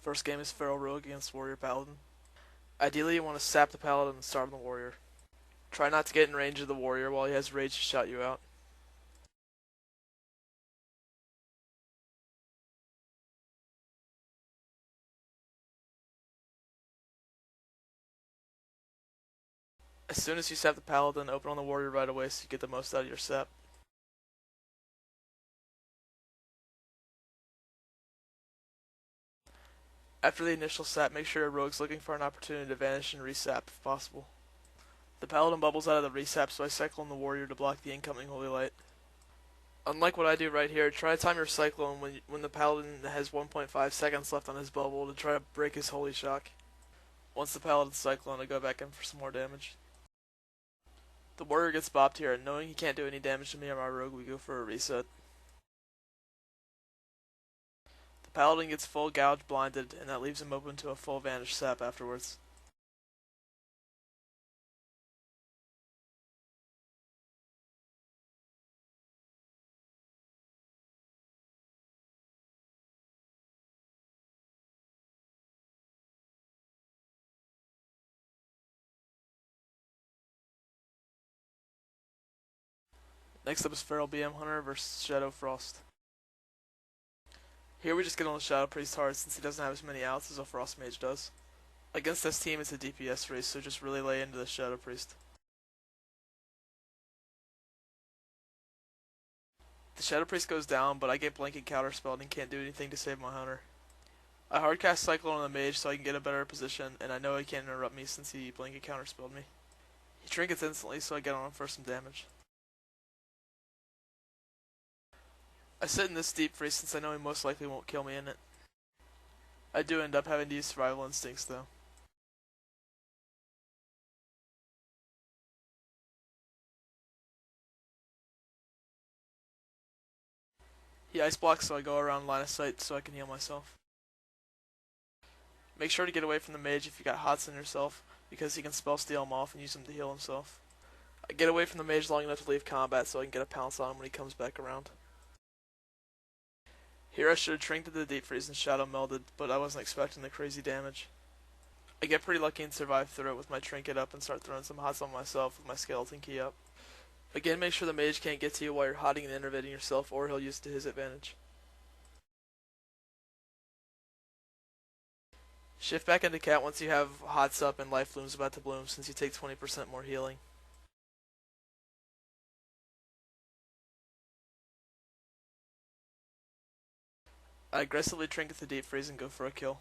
First game is Feral Rogue against Warrior Paladin. Ideally, you want to sap the Paladin and starve the Warrior. Try not to get in range of the Warrior while he has rage to shout you out. As soon as you sap the Paladin, open on the Warrior right away so you get the most out of your sap. After the initial sap, make sure your rogue's looking for an opportunity to vanish and resap if possible. The Paladin bubbles out of the resap, so I cycle on the Warrior to block the incoming Holy Light. Unlike what I do right here, try to time your cyclone when the Paladin has 1.5 seconds left on his bubble to try to break his Holy Shock. Once the Paladin's cyclone, I go back in for some more damage. The Warrior gets bopped here, and knowing he can't do any damage to me or my rogue, we go for a reset. The Paladin gets full gouge blinded, and that leaves him open to a full vanish sap afterwards. Next up is Feral BM Hunter versus Shadow Frost. Here we just get on the Shadow Priest hard since he doesn't have as many outs as a Frost Mage does. Against this team it's a DPS race, so just really lay into the Shadow Priest. The Shadow Priest goes down, but I get blanket counterspelled and can't do anything to save my Hunter. I hardcast Cyclone on the Mage so I can get a better position, and I know he can't interrupt me since he blanket counterspelled me. He trinkets instantly, so I get on him for some damage. I sit in this deep freeze since I know he most likely won't kill me in it. I do end up having to use survival instincts though. He ice blocks, so I go around line of sight so I can heal myself. Make sure to get away from the mage if you got hots on yourself, because he can spell steal him off and use them to heal himself. I get away from the mage long enough to leave combat so I can get a pounce on him when he comes back around. Here I should have trinketed the deep freeze and shadow melded, but I wasn't expecting the crazy damage. I get pretty lucky and survive through it with my trinket up and start throwing some hots on myself with my skeleton key up. Again, make sure the mage can't get to you while you're hotting and innervating yourself, or he'll use it to his advantage. Shift back into cat once you have hots up and life bloom's about to bloom, since you take 20% more healing. I aggressively trinket the deep freeze and go for a kill.